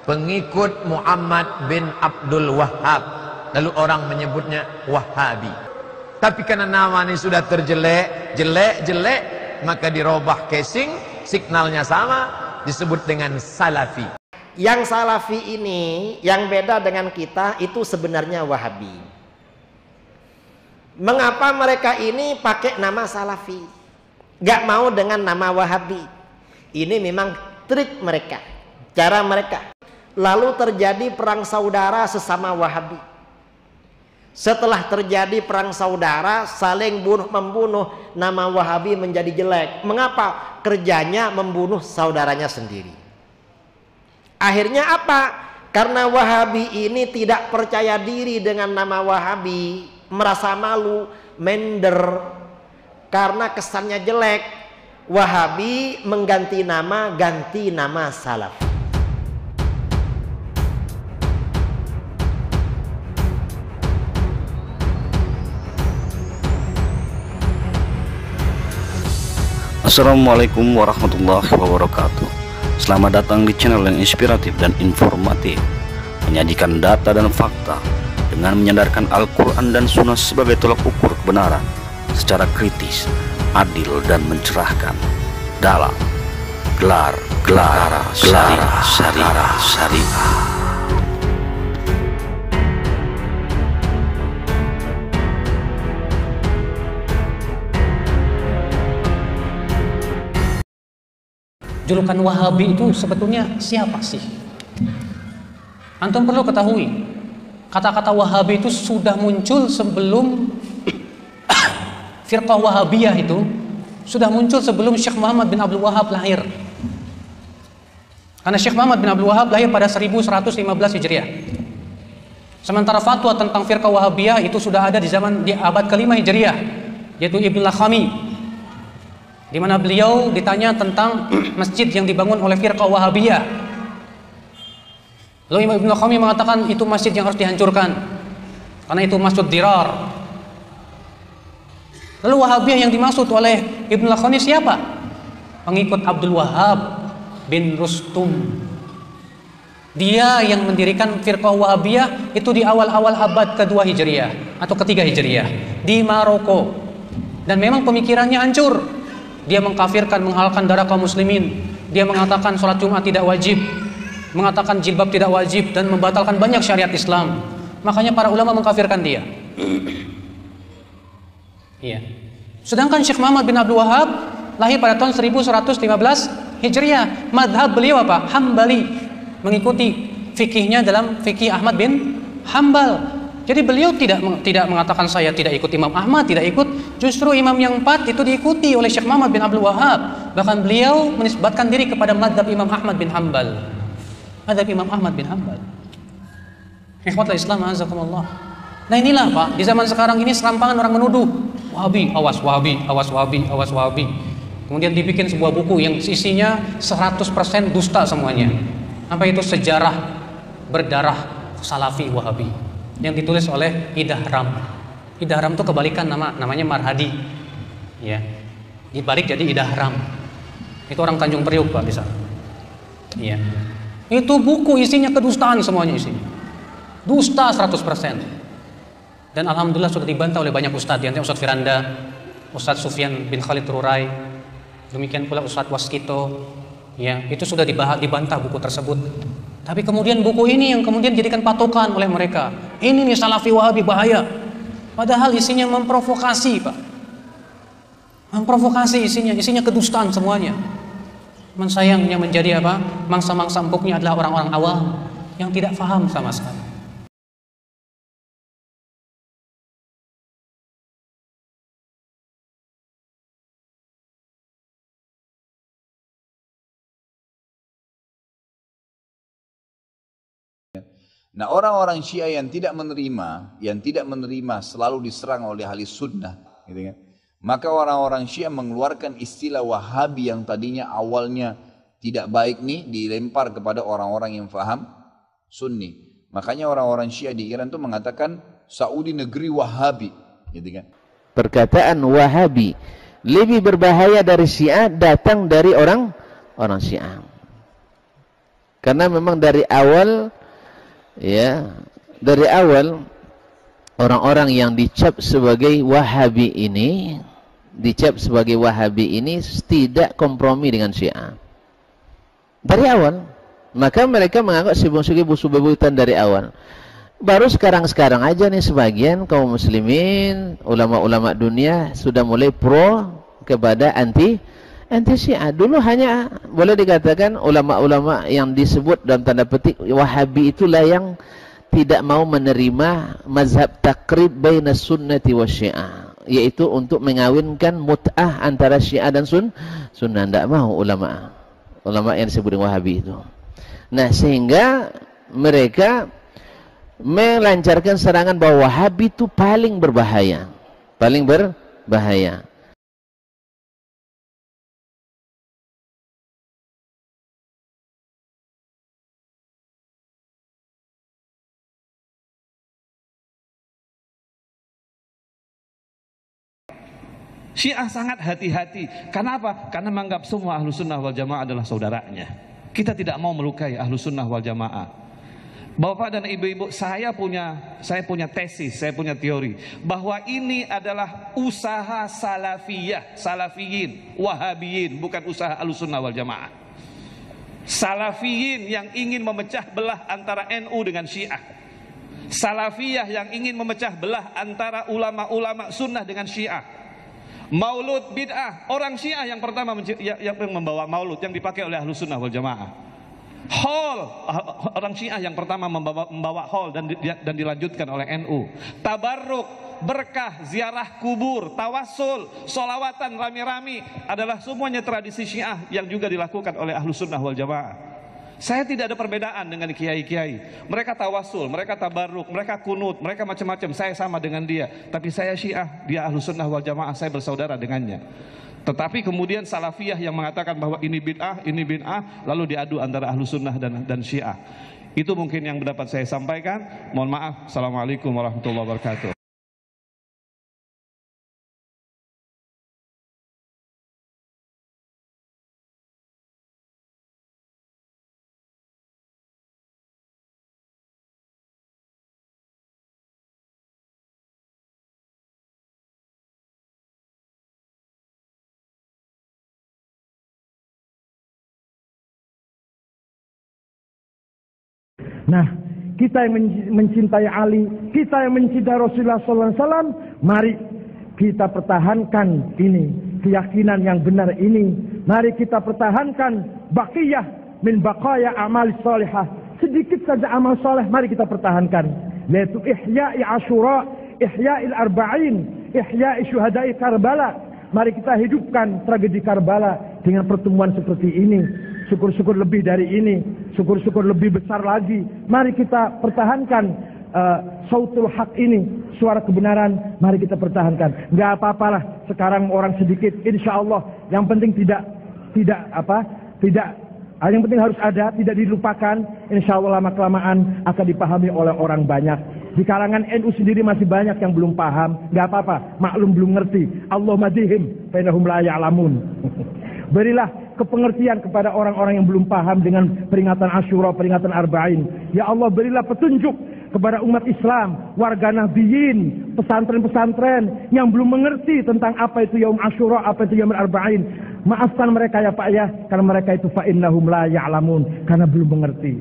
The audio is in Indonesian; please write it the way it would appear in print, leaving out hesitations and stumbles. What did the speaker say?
pengikut Muhammad bin Abdul Wahhab, lalu orang menyebutnya Wahabi. Tapi karena nama ini sudah terjelek, jelek, maka dirubah casing, signalnya sama, disebut dengan Salafi. Yang Salafi ini yang beda dengan kita itu sebenarnya Wahabi. Mengapa mereka ini pakai nama Salafi, gak mau dengan nama Wahabi? Ini memang trik mereka, cara mereka. Lalu terjadi perang saudara sesama Wahabi. Setelah terjadi perang saudara, saling bunuh-membunuh, nama Wahabi menjadi jelek. Mengapa? Kerjanya membunuh saudaranya sendiri. Akhirnya apa? Karena Wahabi ini tidak percaya diri dengan nama Wahabi, merasa malu, minder, karena kesannya jelek. Wahabi ganti nama Salaf. Assalamualaikum warahmatullahi wabarakatuh. Selamat datang di channel yang inspiratif dan informatif, menyajikan data dan fakta dengan menyandarkan Al-Quran dan Sunnah sebagai tolak ukur kebenaran secara kritis, adil dan mencerahkan dalam gelar syariah. Julukan Wahabi itu sebetulnya siapa sih? Antum perlu ketahui, kata-kata Wahabi itu sudah muncul sebelum firqah Wahabiyah itu sudah muncul sebelum Syekh Muhammad bin Abdul Wahhab lahir. Karena Syekh Muhammad bin Abdul Wahhab lahir pada 1115 Hijriah. Sementara fatwa tentang firqah Wahabiyah itu sudah ada di abad ke-5 Hijriah, yaitu Ibnu Lakhami, di mana beliau ditanya tentang masjid yang dibangun oleh firqah Wahabiyah. Lalu Imam Ibnu Lakhami mengatakan itu masjid yang harus dihancurkan karena itu masjid dirar. Lalu Wahabiyah yang dimaksud oleh Ibnu Lakhami siapa? Pengikut Abdul Wahhab bin Rustum. Dia yang mendirikan firqah Wahabiyah itu di awal-awal abad ke-2 Hijriah atau ke-3 Hijriah di Maroko. Dan memang pemikirannya hancur. Dia mengkafirkan, menghalalkan darah kaum muslimin. Dia mengatakan sholat Jumat tidak wajib, mengatakan jilbab tidak wajib, dan membatalkan banyak syariat Islam. Makanya para ulama mengkafirkan dia. Iya. Sedangkan Syekh Muhammad bin Abdul Wahhab lahir pada tahun 1115 Hijriah. Madhab beliau apa? Hambali. Mengikuti fikihnya dalam fikih Ahmad bin Hambal. Jadi beliau tidak mengatakan saya tidak ikut Imam Ahmad, tidak ikut. Justru imam yang 4 itu diikuti oleh Syekh Muhammad bin Abdul Wahhab. Bahkan beliau menisbatkan diri kepada madhab Imam Ahmad bin Hambal. Madhab Imam Ahmad bin Hambal. Ikhwatul Islam, azakumullah. Nah inilah Pak, di zaman sekarang ini serampangan orang menuduh Wahabi, awas Wahabi, awas Wahabi, awas Wahabi. Kemudian dibikin sebuah buku yang isinya 100% dusta semuanya. Apa itu? Sejarah berdarah Salafi Wahabi, yang ditulis oleh Idahram. Idahram itu kebalikan namanya Marhadi. Ya. Dibalik jadi Idahram. Itu orang Tanjung Priuk Pak bisa. Iya. Itu buku isinya kedustaan semuanya isinya. Dusta 100%. Dan alhamdulillah sudah dibantah oleh banyak ustadz, yang Ustadz Firanda, Ustadz Sufyan bin Khalid Rurai, demikian pula Ustadz Waskito. Ya, itu sudah dibantah buku tersebut. Tapi kemudian buku ini yang kemudian dijadikan patokan oleh mereka. Ini nih Salafi Wahabi bahaya. Padahal isinya memprovokasi, Pak. Memprovokasi isinya kedustaan semuanya. Sayangnya menjadi apa? Mangsa-mangsa empuknya adalah orang-orang awam yang tidak paham sama sekali. Nah, orang-orang Syiah yang tidak menerima selalu diserang oleh ahli sunnah, gitu kan? Maka orang-orang Syiah mengeluarkan istilah Wahabi yang tadinya awalnya tidak baik nih, dilempar kepada orang-orang yang faham Sunni. Makanya orang-orang Syiah di Iran itu mengatakan Saudi negeri Wahabi, gitu kan? Perkataan Wahabi lebih berbahaya dari Syiah datang dari orang Syiah. Karena memang dari awal, ya, dari awal orang-orang yang dicap sebagai Wahabi ini, tidak kompromi dengan Syiah. Dari awal, maka mereka menganggap Syekh bebuyutan dari awal. Baru sekarang-sekarang aja nih sebagian kaum muslimin, ulama-ulama dunia sudah mulai pro kepada anti Syiah. Dulu hanya boleh dikatakan ulama-ulama yang disebut dalam tanda petik Wahabi itulah yang tidak mau menerima mazhab takrib baina sunnati wa Syiah, yaitu untuk mengawinkan mut'ah antara Syiah dan sunnah. Tidak mau ulama yang disebut Wahabi itu. Nah, sehingga mereka melancarkan serangan bahwa Wahabi itu paling berbahaya. Syiah sangat hati-hati. Kenapa? Karena menganggap semua ahlu sunnah wal jamaah adalah saudaranya. Kita tidak mau melukai ahlu sunnah wal jamaah. Bapak dan ibu-ibu, saya punya tesis, saya punya teori bahwa ini adalah usaha salafiyin, wahabiyin, bukan usaha ahlussunnah wal jamaah. Salafiyin yang ingin memecah belah antara NU dengan Syiah, salafiyah yang ingin memecah belah antara ulama-ulama sunnah dengan Syiah. Maulud bid'ah, orang Syiah yang pertama yang membawa maulud yang dipakai oleh ahlussunnah wal jamaah. Hall, orang Syiah yang pertama membawa hall dan dilanjutkan oleh NU. Tabarruk, berkah, ziarah kubur, tawassul, solawatan rami-rami adalah semuanya tradisi Syiah yang juga dilakukan oleh ahlussunnah wal jamaah. Saya tidak ada perbedaan dengan kiai-kiai. Mereka tawassul, mereka tabarruk, mereka kunut, mereka macam-macam. Saya sama dengan dia, tapi saya Syiah, dia ahlussunnah wal jamaah, saya bersaudara dengannya. Tetapi kemudian salafiyah yang mengatakan bahwa ini bid'ah, lalu diadu antara ahlu sunnah dan Syiah. Itu mungkin yang dapat saya sampaikan. Mohon maaf. Assalamualaikum warahmatullahi wabarakatuh. Nah, kita yang mencintai Ali, kita yang mencintai Rasulullah SAW, mari kita pertahankan ini, keyakinan yang benar ini. Mari kita pertahankan baqiyah min baqaya amal salihah. Sedikit saja amal soleh, mari kita pertahankan. Yaitu ihya'i Asyura, ihya'il arba'in, ihya'i syuhada'i Karbala. Mari kita hidupkan tragedi Karbala dengan pertemuan seperti ini. Syukur-syukur lebih dari ini, syukur-syukur lebih besar lagi. Mari kita pertahankan sautul haq ini, suara kebenaran. Mari kita pertahankan. Nggak apa-apalah sekarang orang sedikit, insya Allah. Yang penting yang penting harus ada, tidak dilupakan. Insya Allah lama kelamaan akan dipahami oleh orang banyak. Di kalangan NU sendiri masih banyak yang belum paham. Nggak apa-apa, maklum belum ngerti. Allah madihim, fainahum la ya'lamun. Berilah kepengertian kepada orang-orang yang belum paham dengan peringatan Asyura, peringatan Arba'in. Ya Allah, berilah petunjuk kepada umat Islam, warga Nahdliyin, pesantren-pesantren yang belum mengerti tentang apa itu Yaum Asyura, apa itu Yaum Arba'in. Maafkan mereka ya Pak ya, karena mereka itu fa'innahum la ya'lamun, karena belum mengerti.